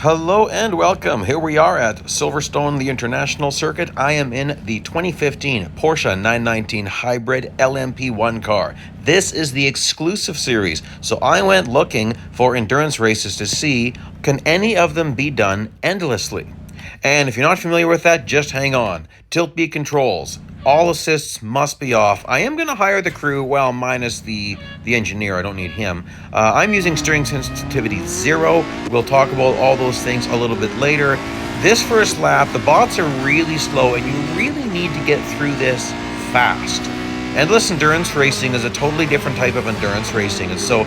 Hello and welcome. Here we are at Silverstone, the International Circuit. I am in the 2015 Porsche 919 Hybrid LMP1 car. This is the exclusive series, so I went looking for endurance races to see, can any of them be done endlessly? And if you're not familiar with that, just hang on. Tilt B controls. All assists must be off. I am going to hire the crew, well, minus the engineer. I don't need him. I'm using steering sensitivity 0. We'll talk about all those things a little bit later. This first lap, the bots are really slow, and you really need to get through this fast. Endless endurance racing is a totally different type of endurance racing, and so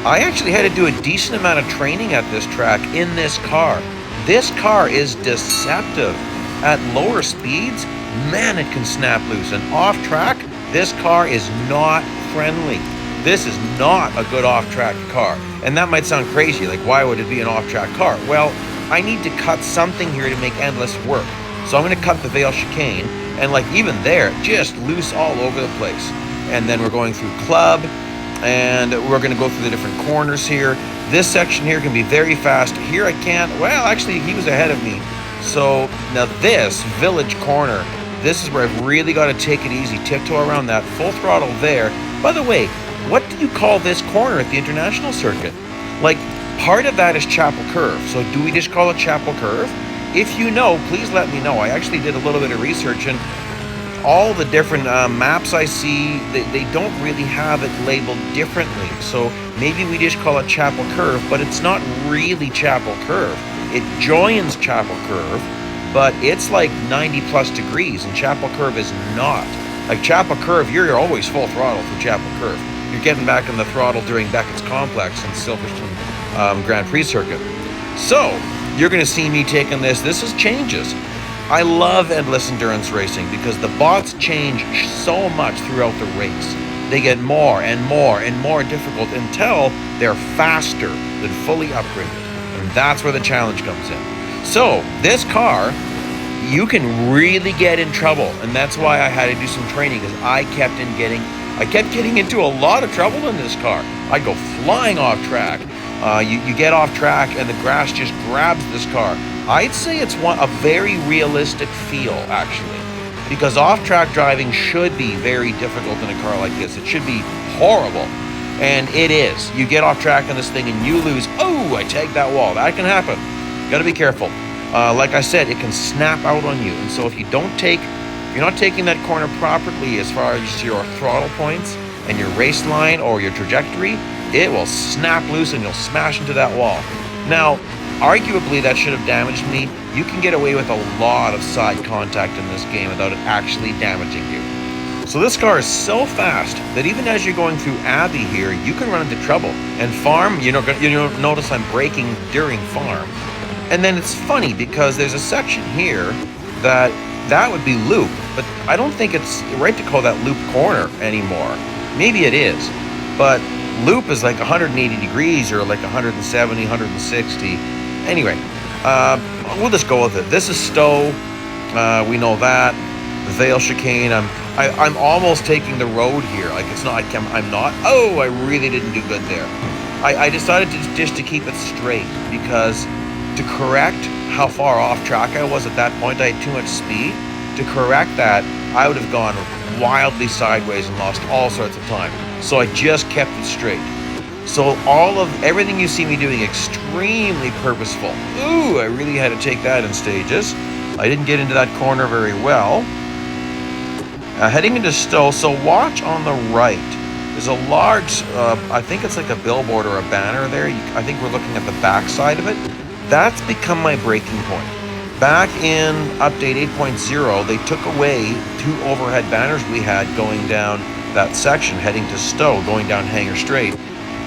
I actually had to do a decent amount of training at this track in this car. This car is deceptive. At lower speeds, man, it can snap loose. And off track, this car is not friendly. This is not a good off-track car. And that might sound crazy, like why would it be an off-track car? Well, I need to cut something here to make endless work. So I'm going to cut the Vale chicane, and like even there, just loose all over the place. And then we're going through club, and we're going to go through the different corners here. This section here can be very fast. Here I can't. Well, actually, he was ahead of me. So now this village corner, this is where I've really got to take it easy, tiptoe around that, full throttle there. By the way, what do you call this corner at the International Circuit? Like, part of that is Chapel Curve. So do we just call it Chapel Curve? If you know, please let me know. I actually did a little bit of research, and all the different maps I see, they don't really have it labeled differently. So maybe we just call it Chapel Curve, but it's not really Chapel Curve. It joins Chapel Curve, but it's like 90 plus degrees, and Chapel Curve is not. Like Chapel Curve, you're always full throttle through Chapel Curve. You're getting back in the throttle during Beckett's Complex and Silverstone Grand Prix Circuit. So, you're going to see me taking this. This is changes. I love endless endurance racing because the bots change so much throughout the race. They get more and more and more difficult until they're faster than fully upgraded. And that's where the challenge comes in. So, this car, you can really get in trouble. And that's why I had to do some training, because I kept getting into a lot of trouble in this car. I'd go flying off track. You get off track and the grass just grabs this car. I'd say it's a very realistic feel, actually, because off-track driving should be very difficult in a car like this. It should be horrible, and it is. You get off track on this thing and you lose. Oh, I tagged that wall. That can happen. Got to be careful. Like I said, it can snap out on you, and so if you're not taking that corner properly as far as your throttle points and your race line or your trajectory, it will snap loose and you'll smash into that wall. Now, arguably, that should have damaged me. You can get away with a lot of side contact in this game without it actually damaging you. So this car is so fast that even as you're going through Abbey here, you can run into trouble. And farm, you notice I'm braking during farm. And then it's funny because there's a section here that would be loop, but I don't think it's right to call that loop corner anymore. Maybe it is, but loop is like 180 degrees or like 170, 160. Anyway, we'll just go with it. This is Stowe. We know that. The Vale chicane. I'm almost taking the road here. Like it's not. I'm not. Oh, I really didn't do good there. I decided to keep it straight, because to correct how far off track I was at that point, I had too much speed. To correct that, I would have gone wildly sideways and lost all sorts of time. So I just kept it straight. So everything you see me doing, extremely purposeful. Ooh, I really had to take that in stages. I didn't get into that corner very well. Heading into Stowe, so watch on the right. There's a large, I think it's like a billboard or a banner there. I think we're looking at the back side of it. That's become my braking point. Back in update 8.0, they took away 2 overhead banners we had going down that section heading to Stowe, going down Hanger Straight.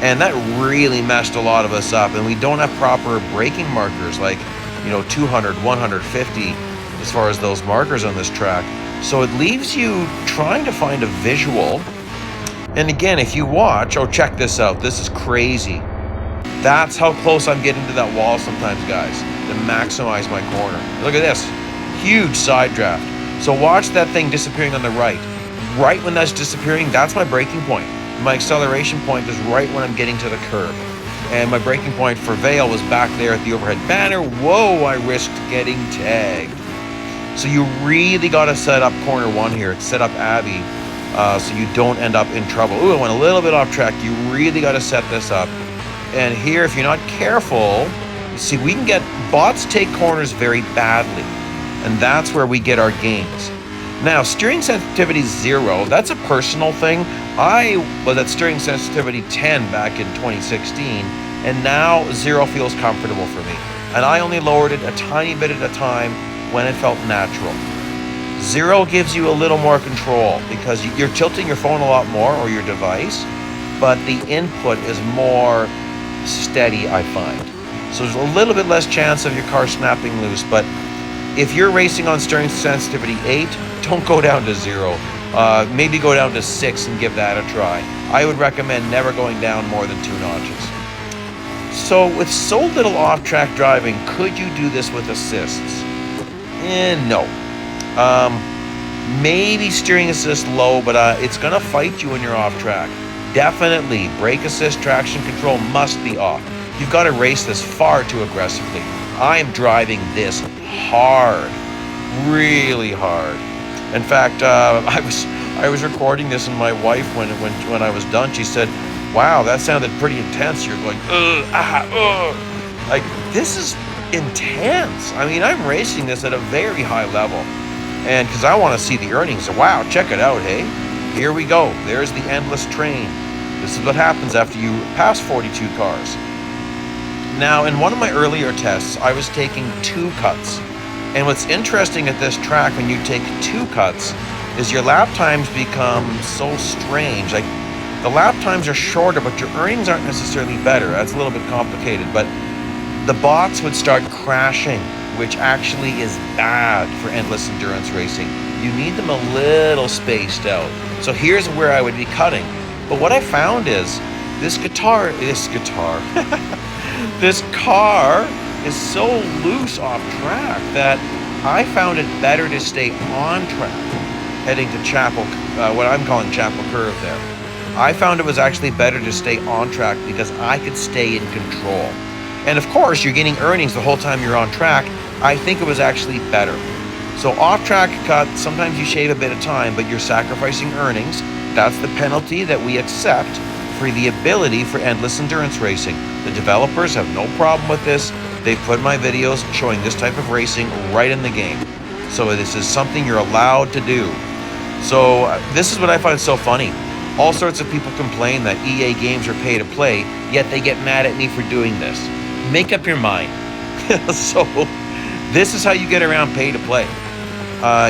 And that really messed a lot of us up. And we don't have proper braking markers like, 200, 150 as far as those markers on this track. So it leaves you trying to find a visual. And again, if you watch, check this out. This is crazy. That's how close I'm getting to that wall sometimes, guys, to maximize my corner. Look at this. Huge side draft. So watch that thing disappearing on the right. Right when that's disappearing, that's my braking point. My acceleration point is right when I'm getting to the curb. and my braking point for Vale was back there at the overhead banner. Whoa, I risked getting tagged. So you really got to set up corner one here, set up Abbey, so you don't end up in trouble. Ooh, I went a little bit off track. You really got to set this up. And here, if you're not careful, you see, we can get, bots take corners very badly, and that's where we get our gains. Now, steering sensitivity 0, that's a personal thing. I was at steering sensitivity 10 back in 2016, and now 0 feels comfortable for me. And I only lowered it a tiny bit at a time when it felt natural. 0 gives you a little more control because you're tilting your phone a lot more, or your device, but the input is more steady, I find. So there's a little bit less chance of your car snapping loose, but if you're racing on steering sensitivity 8, don't go down to 0. Maybe go down to 6 and give that a try. I would recommend never going down more than 2 notches. So with so little off-track driving, could you do this with assists? No. Maybe steering assist low, but it's gonna fight you when you're off track. Definitely, brake assist, traction control must be off. You've got to race this far too aggressively. I am driving this hard, really hard. In fact, I was recording this, and my wife, when I was done, she said, "Wow, that sounded pretty intense." You're going, like, this is intense. I mean, I'm racing this at a very high level, and because I want to see the earnings. So, wow, check it out, hey? Here we go. There's the endless train. This is what happens after you pass 42 cars. Now, in one of my earlier tests, I was taking 2 cuts. And what's interesting at this track when you take 2 cuts is your lap times become so strange. Like, the lap times are shorter, but your earnings aren't necessarily better. That's a little bit complicated, but the bots would start crashing, which actually is bad for endless endurance racing. You need them a little spaced out. So here's where I would be cutting. But what I found is this car is so loose off track that I found it better to stay on track, heading to Chapel, what I'm calling Chapel Curve there. I found it was actually better to stay on track because I could stay in control. And of course, you're getting earnings the whole time you're on track. I think it was actually better. So off-track cut, sometimes you shave a bit of time, but you're sacrificing earnings. That's the penalty that we accept for the ability for endless endurance racing. The developers have no problem with this. They put my videos showing this type of racing right in the game. So this is something you're allowed to do. So this is what I find so funny. All sorts of people complain that EA games are pay to play, yet they get mad at me for doing this. Make up your mind. So this is how you get around pay to play.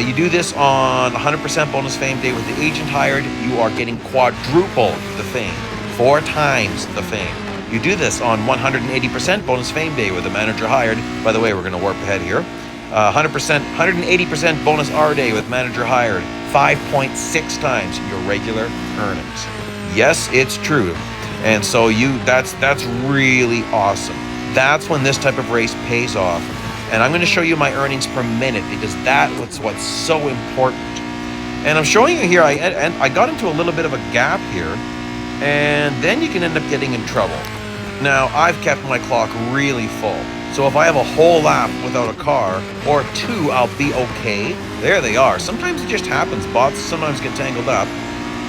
You do this on 100% bonus fame day with the agent hired. You are getting quadruple the fame, 4 times the fame. You do this on 180% bonus fame day with the manager hired. By the way, we're going to warp ahead here. 180% bonus R day with manager hired, 5.6 times your regular earnings. Yes, it's true. And so that's really awesome. That's when this type of race pays off. And I'm going to show you my earnings per minute because that's what's so important. And I'm showing you here, I got into a little bit of a gap here, and then you can end up getting in trouble. Now, I've kept my clock really full. So if I have a whole lap without a car, or 2, I'll be okay. There they are. Sometimes it just happens. Bots sometimes get tangled up.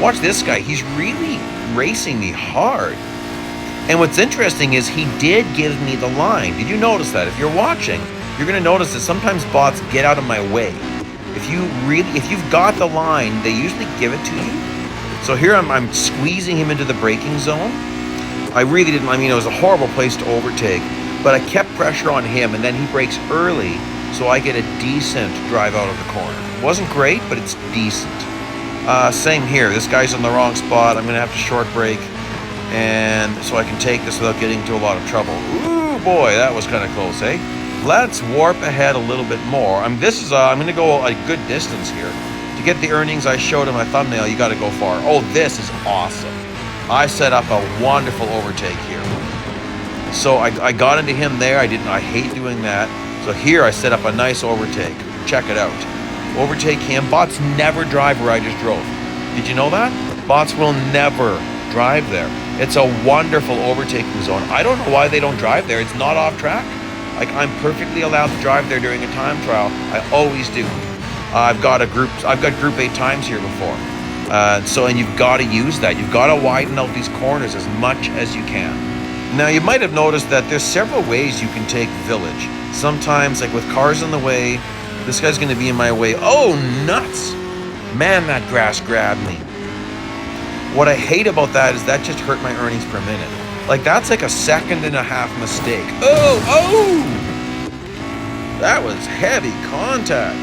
Watch this guy. He's really racing me hard. And what's interesting is he did give me the line. Did you notice that? If you're watching, you're going to notice that sometimes bots get out of my way. If you've got the line, they usually give it to you. So here I'm squeezing him into the braking zone. I really didn't, it was a horrible place to overtake, but I kept pressure on him, and then he brakes early, so I get a decent drive out of the corner. It wasn't great, but it's decent. Same here. This guy's in the wrong spot. I'm going to have to short brake, and so I can take this without getting into a lot of trouble. Ooh, boy, that was kind of close, eh? Let's warp ahead a little bit more. I'm going to go a good distance here. To get the earnings I showed in my thumbnail, you got to go far. Oh, this is awesome. I set up a wonderful overtake here. So I got into him there. I hate doing that. So here I set up a nice overtake. Check it out. Overtake him. Bots never drive where I just drove. Did you know that? Bots will never drive there. It's a wonderful overtaking zone. I don't know why they don't drive there. It's not off track. Like, I'm perfectly allowed to drive there during a time trial. I always do. I've got Group 8 times here before. And you've got to use that. You've got to widen out these corners as much as you can. Now, you might have noticed that there's several ways you can take Village. Sometimes, like with cars in the way, this guy's going to be in my way. Oh, nuts! Man, that grass grabbed me. What I hate about that is that just hurt my earnings per minute. Like, that's like a 1.5-second mistake. Oh! That was heavy contact.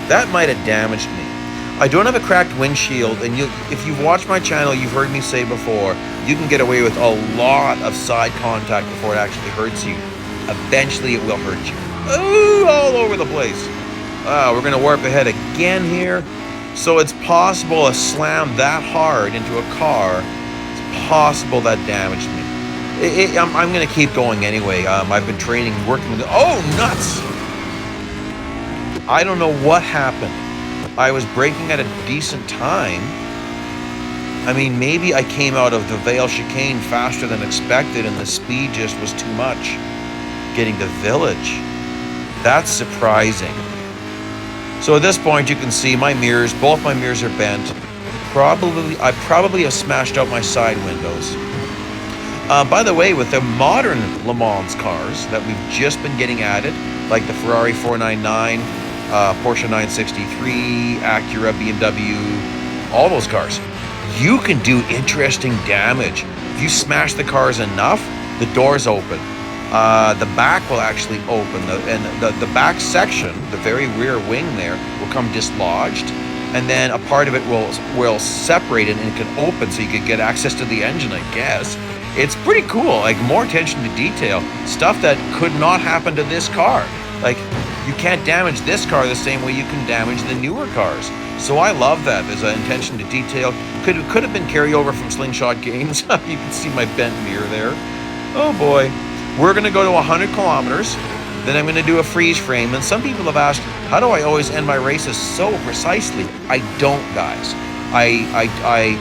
That might have damaged me. I don't have a cracked windshield, and if you've watched my channel, you've heard me say before, you can get away with a lot of side contact before it actually hurts you. Eventually, it will hurt you. Oh, all over the place. We're going to warp ahead again here. So it's possible a slam that hard into a car, it's possible that damaged me. I'm going to keep going anyway. I've been training, working with it. Oh, nuts! I don't know what happened. I was braking at a decent time. I mean, maybe I came out of the Vale chicane faster than expected and the speed just was too much. Getting to Village. That's surprising. So at this point, you can see my mirrors, both my mirrors are bent. I probably have smashed out my side windows. By the way, with the modern Le Mans cars that we've just been getting added, like the Ferrari 499, Porsche 963, Acura, BMW, all those cars, you can do interesting damage. If you smash the cars enough, the doors open. The back will actually open, and the back section, the very rear wing there, will come dislodged, and then a part of it will separate it and it can open so you could get access to the engine, I guess. It's pretty cool, like more attention to detail, stuff that could not happen to this car. Like, you can't damage this car the same way you can damage the newer cars. So I love that. There's an attention to detail. Could have been carryover from Slingshot Games. You can see my bent mirror there. Oh boy. We're going to go to 100 kilometers. Then I'm going to do a freeze frame. And some people have asked, how do I always end my races so precisely? I don't, guys. I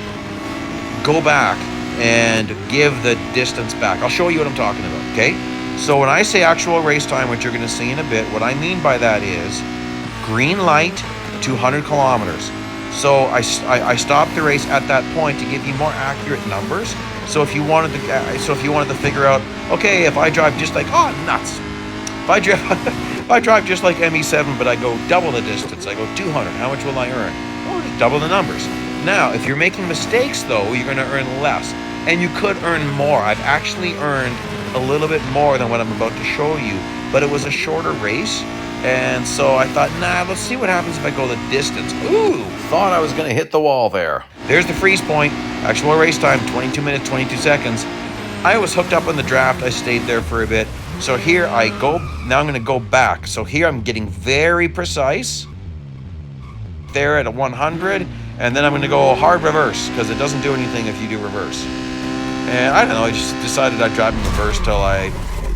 go back and give the distance back. I'll show you what I'm talking about, okay? So when I say actual race time, which you're going to see in a bit, what I mean by that is green light to 100 kilometers. So I stopped the race at that point to give you more accurate numbers. So if you wanted to figure out, okay, if I drive just like, oh, nuts. If I drive just like ME7, but I go double the distance, I go 200, how much will I earn? Oh, just double the numbers. Now, if you're making mistakes, though, you're going to earn less. And you could earn more. I've actually earned a little bit more than what I'm about to show you, but it was a shorter race. And so I thought, nah, let's see what happens if I go the distance. Ooh, thought I was going to hit the wall there. There's the freeze point. Actual race time, 22 minutes, 22 seconds. I was hooked up on the draft. I stayed there for a bit. So here I go. Now I'm going to go back. So here I'm getting very precise. There at a 100. And then I'm going to go hard reverse because it doesn't do anything if you do reverse. And I don't know, I just decided I'd drive in reverse till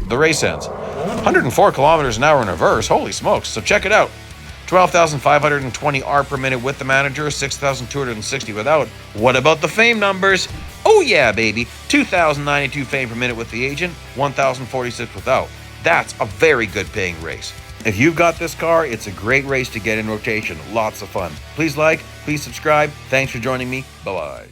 the race ends. 104 kilometers an hour in reverse, holy smokes. So check it out. 12,520 R per minute with the manager, 6,260 without. What about the fame numbers? Oh yeah, baby. 2,092 fame per minute with the agent, 1,046 without. That's a very good paying race. If you've got this car, it's a great race to get in rotation. Lots of fun. Please like, please subscribe. Thanks for joining me. Bye-bye.